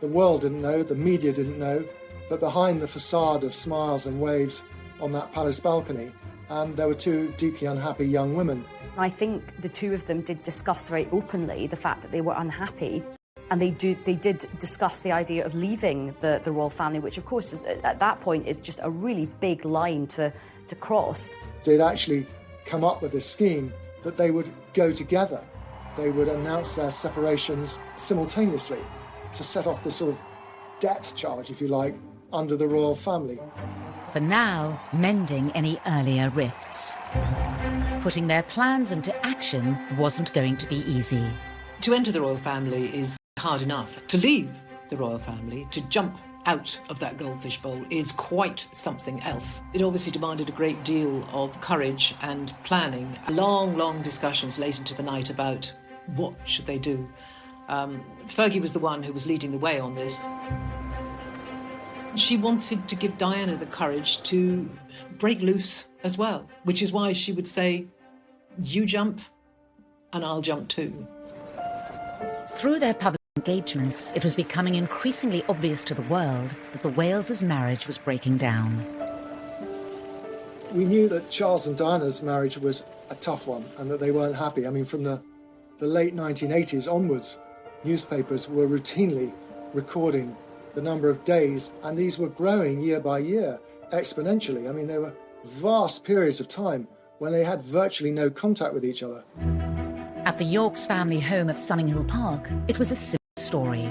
The world didn't know, the media didn't know, but behind the facade of smiles and waves on that palace balcony, and there were two deeply unhappy young women. I think the two of them did discuss very openly the fact that they were unhappy, and they did discuss the idea of leaving the royal family, which of course is, at that point is just a really big line to cross. They'd actually come up with this scheme that they would go together. They would announce their separations simultaneously to set off this sort of depth charge, if you like, under the royal family. For now, mending any earlier rifts. Putting their plans into action wasn't going to be easy. To enter the royal family is hard enough. To leave the royal family, to jump out of that goldfish bowl, is quite something else. It obviously demanded a great deal of courage and planning. Long discussions late into the night about what should they do. Fergie was the one who was leading the way on this. She wanted to give Diana the courage to break loose as well, which is why she would say, you jump and I'll jump too. Through their public engagements, it was becoming increasingly obvious to the world that the Wales's marriage was breaking down. We knew that Charles and Diana's marriage was a tough one and that they weren't happy. I mean, from the late 1980s onwards, newspapers were routinely recording the number of days, and these were growing year by year, exponentially. I mean, there were vast periods of time when they had virtually no contact with each other. At the Yorks family home of Sunninghill Park, it was a similar story.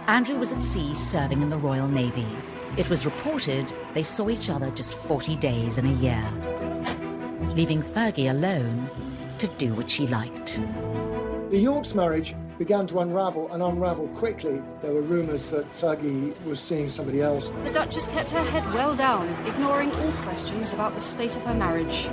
Andrew was at sea serving in the Royal Navy. It was reported they saw each other just 40 days in a year, leaving Fergie alone to do what she liked. The Yorks marriage began to unravel quickly. There were rumours that Fergie was seeing somebody else. The Duchess kept her head well down, ignoring all questions about the state of her marriage.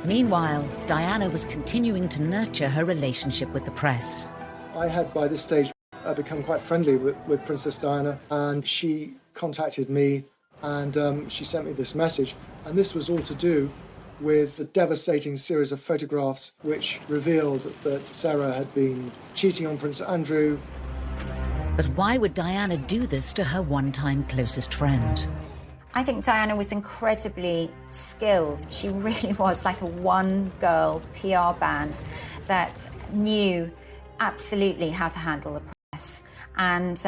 Meanwhile, Diana was continuing to nurture her relationship with the press. I had, by this stage, become quite friendly with Princess Diana, and she contacted me and she sent me this message. And this was all to do with the devastating series of photographs which revealed that Sarah had been cheating on Prince Andrew. But why would Diana do this to her one-time closest friend? I think Diana was incredibly skilled. She really was like a one-girl PR band that knew absolutely how to handle the press and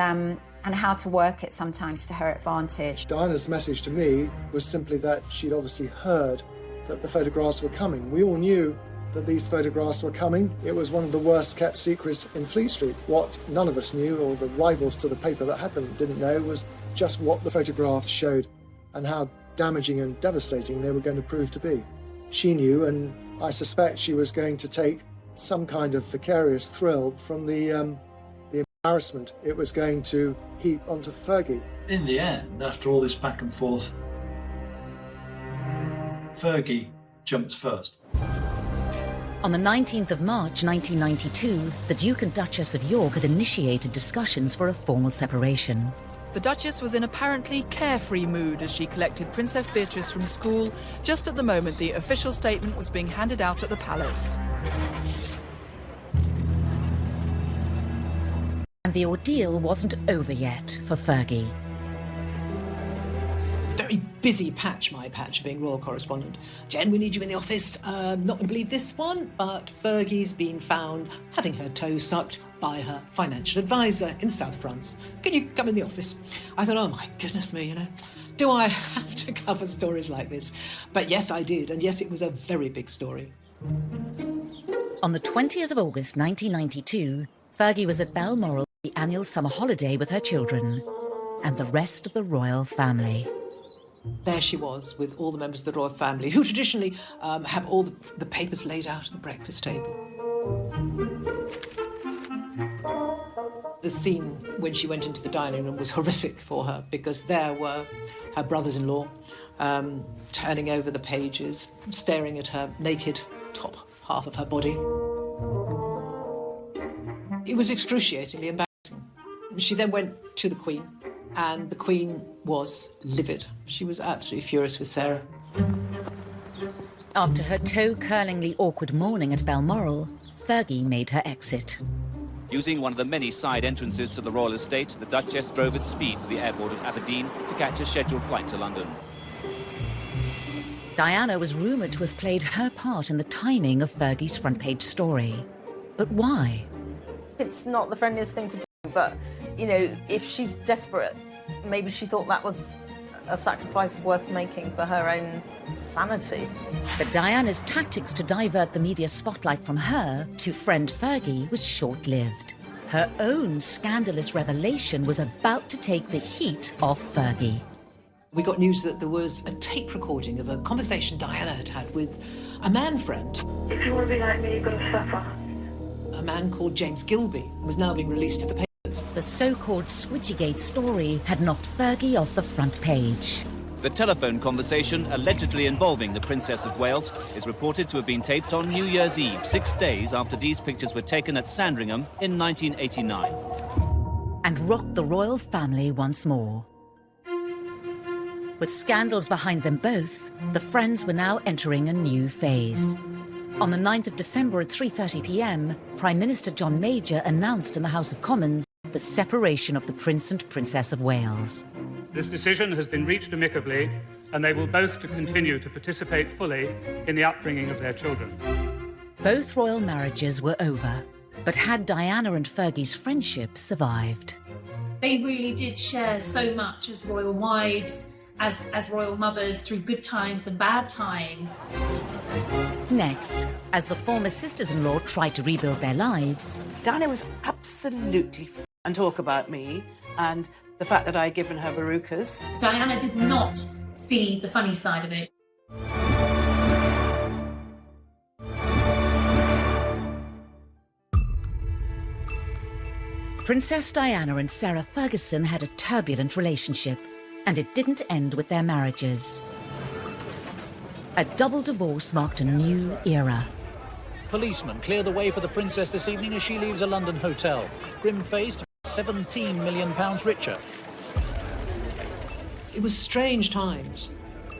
how to work it sometimes to her advantage. Diana's message to me was simply that she'd obviously heard that the photographs were coming. We all knew that these photographs were coming. It was one of the worst kept secrets in Fleet Street. What none of us knew, or the rivals to the paper that had them didn't know, was just what the photographs showed and how damaging and devastating they were going to prove to be. She knew, and I suspect she was going to take some kind of vicarious thrill from the embarrassment it was going to heap onto Fergie. In the end, after all this back and forth, Fergie jumped first. On the 19th of March 1992, the Duke and Duchess of York had initiated discussions for a formal separation. The Duchess was in apparently carefree mood as she collected Princess Beatrice from school, just at the moment the official statement was being handed out at the palace. And the ordeal wasn't over yet for Fergie. Very busy patch, my patch, being royal correspondent. Jen, we need you in the office. Not going to believe this one, but Fergie's been found having her toe sucked by her financial advisor in South France. Can you come in the office? I thought, oh my goodness me, you know, do I have to cover stories like this? But yes, I did, and yes, it was a very big story. On the 20th of August 1992, Fergie was at Balmoral, the annual summer holiday with her children and the rest of the royal family. There she was with all the members of the royal family, who traditionally have all the papers laid out at the breakfast table. The scene when she went into the dining room was horrific for her, because there were her brothers-in-law turning over the pages, staring at her naked top half of her body. It was excruciatingly embarrassing. She then went to the Queen, and the Queen was livid. She was absolutely furious with Sarah. After her toe-curlingly awkward morning at Balmoral, Fergie made her exit. Using one of the many side entrances to the royal estate, the Duchess drove at speed to the airport of Aberdeen to catch a scheduled flight to London. Diana was rumoured to have played her part in the timing of Fergie's front-page story. But why? It's not the friendliest thing to do, but, you know, if she's desperate, maybe she thought that was a sacrifice worth making for her own sanity. But Diana's tactics to divert the media spotlight from her to friend Fergie was short-lived. Her own scandalous revelation was about to take the heat off Fergie. We got news that there was a tape recording of a conversation Diana had had with a man friend. If you want to be like me, you've got to suffer. A man called James Gilby was now being released to the papers. The so-called Squidgygate story had knocked Fergie off the front page. The telephone conversation allegedly involving the Princess of Wales is reported to have been taped on New Year's Eve, 6 days after these pictures were taken at Sandringham in 1989. And rocked the royal family once more. With scandals behind them both, the friends were now entering a new phase. On the 9th of December at 3:30 p.m, Prime Minister John Major announced in the House of Commons the separation of the Prince and Princess of Wales. This decision has been reached amicably, and they will both continue to participate fully in the upbringing of their children. Both royal marriages were over, but had Diana and Fergie's friendship survived? They really did share so much as royal wives, as royal mothers, through good times and bad times. Next, as the former sisters-in-law tried to rebuild their lives, Diana was absolutely and talk about me and the fact that I had given her verrucas. Diana did not see the funny side of it. Princess Diana and Sarah Ferguson had a turbulent relationship, and it didn't end with their marriages. A double divorce marked a new era. Policemen clear the way for the princess this evening as she leaves a London hotel, grim-faced, £17 million richer. It was strange times.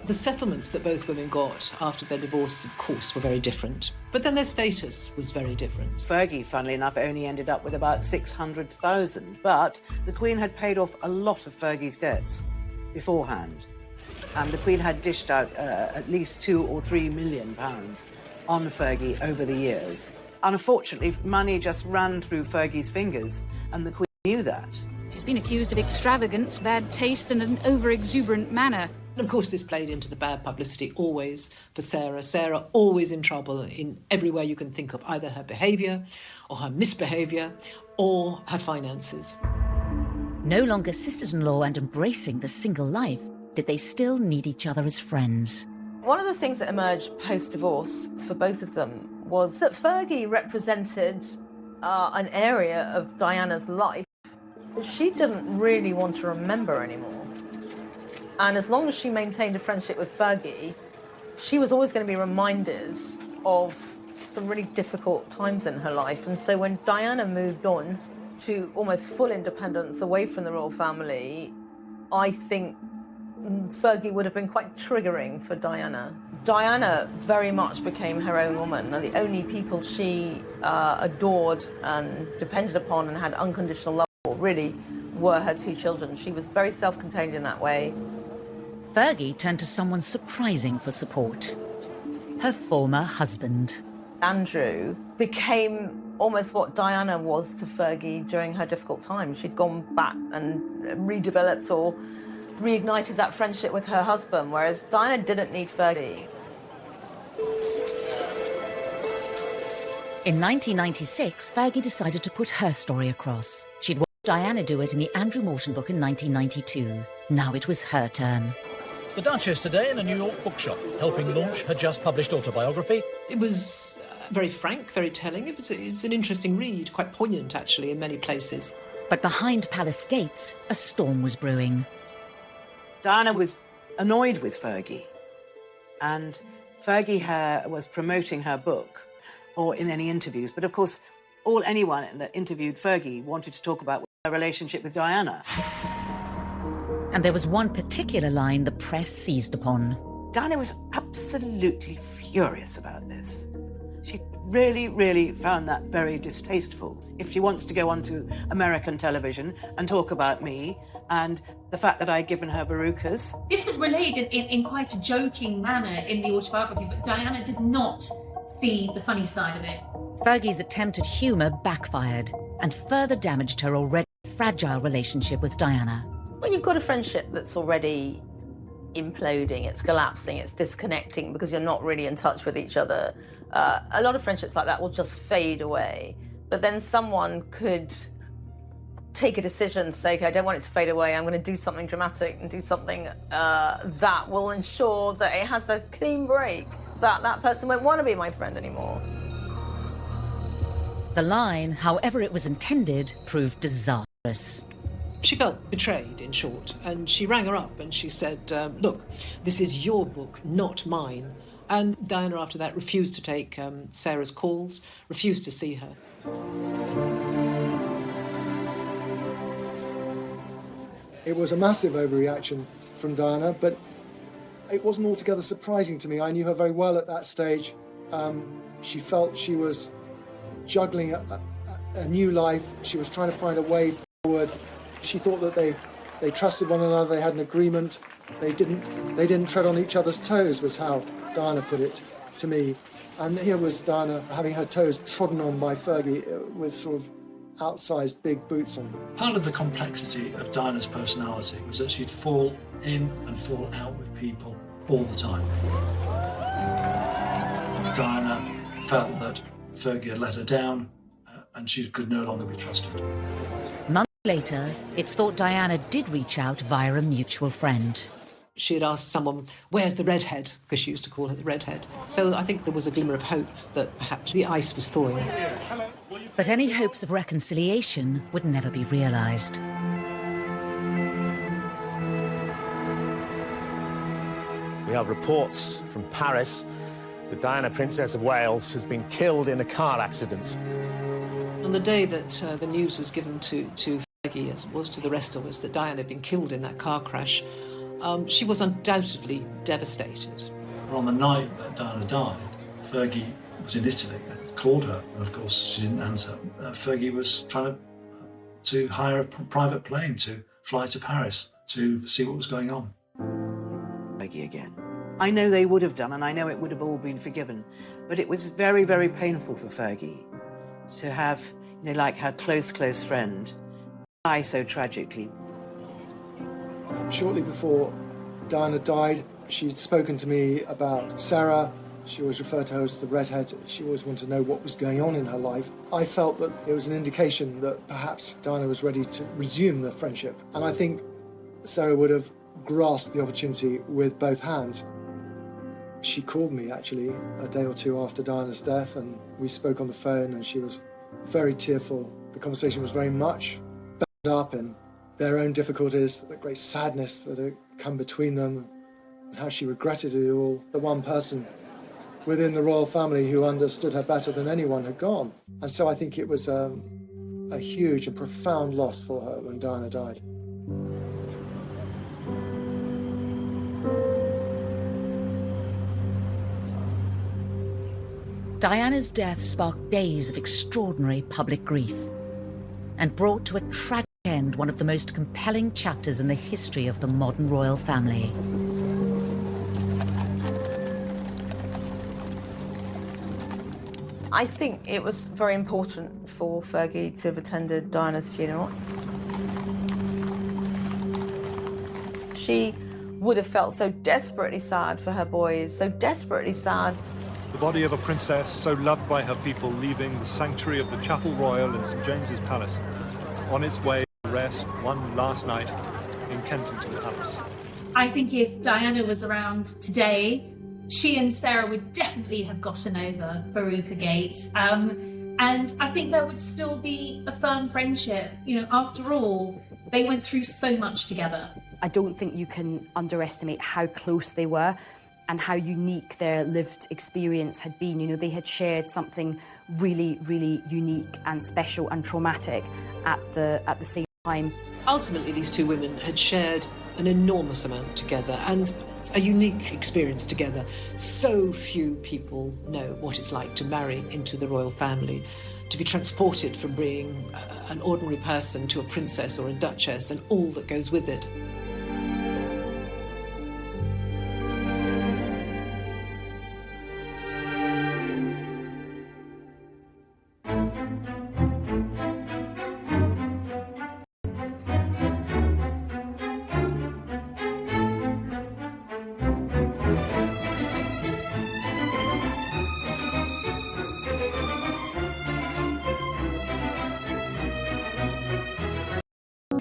The settlements that both women got after their divorce, of course, were very different. But then their status was very different. Fergie, funnily enough, only ended up with about 600,000, but the Queen had paid off a lot of Fergie's debts beforehand. The Queen had dished out at least £2 or £3 million on Fergie over the years. Unfortunately, money just ran through Fergie's fingers, and the Queen knew that. She's been accused of extravagance, bad taste and an over-exuberant manner. And of course, this played into the bad publicity always for Sarah. Sarah always in trouble in every way you can think of, either her behaviour or her misbehaviour or her finances. No longer sisters-in-law and embracing the single life, did they still need each other as friends? One of the things that emerged post-divorce for both of them was that Fergie represented an area of Diana's life that she didn't really want to remember anymore. And as long as she maintained a friendship with Fergie, she was always going to be reminded of some really difficult times in her life. And so when Diana moved on to almost full independence away from the royal family, I think Fergie would have been quite triggering for Diana. Diana very much became her own woman. And the only people she adored and depended upon and had unconditional love for really were her two children. She was very self-contained in that way. Fergie turned to someone surprising for support. Her former husband. Andrew became almost what Diana was to Fergie during her difficult time. She'd gone back and redeveloped or reignited that friendship with her husband, whereas Diana didn't need Fergie. In 1996, Fergie decided to put her story across. She'd watched Diana do it in the Andrew Morton book in 1992. Now it was her turn. The Duchess today in a New York bookshop, helping launch her just-published autobiography. It was very frank, very telling. It was an interesting read, quite poignant, actually, in many places. But behind palace gates, a storm was brewing. Diana was annoyed with Fergie, and Fergie was promoting her book, or in any interviews. But of course, anyone that interviewed Fergie wanted to talk about her relationship with Diana. And there was one particular line the press seized upon. Diana was absolutely furious about this. She really, really found that very distasteful. If she wants to go onto American television and talk about me and the fact that I'd given her verrucas. This was relayed in quite a joking manner in the autobiography, but Diana did not see the funny side of it. Fergie's attempt at humour backfired and further damaged her already fragile relationship with Diana. When you've got a friendship that's already imploding, it's collapsing, it's disconnecting because you're not really in touch with each other, a lot of friendships like that will just fade away. But then someone could take a decision, say, okay, I don't want it to fade away, I'm going to do something dramatic and do something that will ensure that it has a clean break, that that person won't want to be my friend anymore. The line, however it was intended, proved disastrous. She felt betrayed, in short, and she rang her up and she said, look, this is your book, not mine. And Diana, after that, refused to take Sarah's calls, refused to see her. It was a massive overreaction from Diana, but it wasn't altogether surprising to me. I knew her very well at that stage. She felt she was juggling a new life. She was trying to find a way forward. She thought that they trusted one another, they had an agreement. They didn't tread on each other's toes, was how Diana put it to me. And here was Diana having her toes trodden on by Fergie with sort of outsized big boots on. Part of the complexity of Diana's personality was that she'd fall in and fall out with people all the time. Diana felt that Fergie had let her down and she could no longer be trusted. Months later, it's thought Diana did reach out via a mutual friend. She had asked someone, where's the redhead? Because she used to call her the redhead. So I think there was a glimmer of hope that perhaps the ice was thawing. But any hopes of reconciliation would never be realised. We have reports from Paris that Diana, Princess of Wales, has been killed in a car accident. On the day that the news was given to Fergie, as it was to the rest of us, that Diana had been killed in that car crash, she was undoubtedly devastated. On the night that Diana died, Fergie was in Italy and called her, and of course she didn't answer. Fergie was trying to hire a private plane to fly to Paris to see what was going on. Fergie again. I know they would have done, and I know it would have all been forgiven, but it was very, very painful for Fergie to have, like her close friend die so tragically. Shortly before Diana died, she'd spoken to me about Sarah. She always referred to her as the redhead. She always wanted to know what was going on in her life. I felt that it was an indication that perhaps Diana was ready to resume the friendship. And I think Sarah would have grasped the opportunity with both hands. She called me, actually, a day or two after Diana's death, and we spoke on the phone, and she was very tearful. The conversation was very much bound up in their own difficulties, the great sadness that had come between them, and how she regretted it all. The one person within the royal family who understood her better than anyone had gone. And so I think it was a huge and profound loss for her when Diana died. Diana's death sparked days of extraordinary public grief and brought to a tragic end one of the most compelling chapters in the history of the modern royal family. I think it was very important for Fergie to have attended Diana's funeral. She would have felt so desperately sad for her boys, so desperately sad. The body of a princess so loved by her people leaving the sanctuary of the Chapel Royal in St James's Palace, on its way to rest one last night in Kensington Palace. I think if Diana was around today, she and Sarah would definitely have gotten over Veruca Gate. And I think there would still be a firm friendship. After all, they went through so much together. I don't think you can underestimate how close they were and how unique their lived experience had been. They had shared something really, really unique and special and traumatic at the same time. Ultimately, these two women had shared an enormous amount together, and a unique experience together. So few people know what it's like to marry into the royal family, to be transported from being an ordinary person to a princess or a duchess and all that goes with it.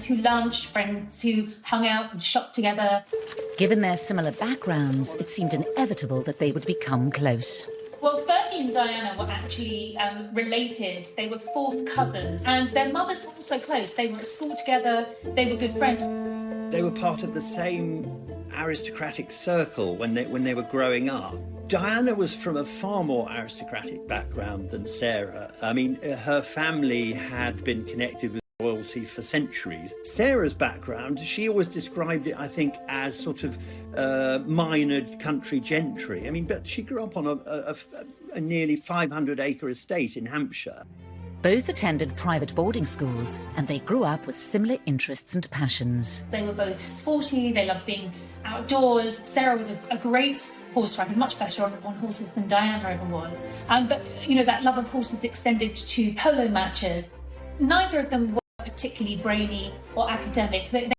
Who lunched, friends who hung out and shopped together. Given their similar backgrounds, it seemed inevitable that they would become close. Well, Fergie and Diana were actually related. They were fourth cousins, and their mothers were also close. They were at school together, they were good friends. They were part of the same aristocratic circle when they were growing up. Diana was from a far more aristocratic background than Sarah. I mean, her family had been connected with royalty for centuries. Sarah's background, she always described it, I think, as sort of minor country gentry. I mean, but she grew up on a nearly 500-acre estate in Hampshire. Both attended private boarding schools, and they grew up with similar interests and passions. They were both sporty, they loved being outdoors. Sarah was a great horse rider, much better on horses than Diana ever was. But, you know, that love of horses extended to polo matches. Neither of them were particularly brainy or academic. They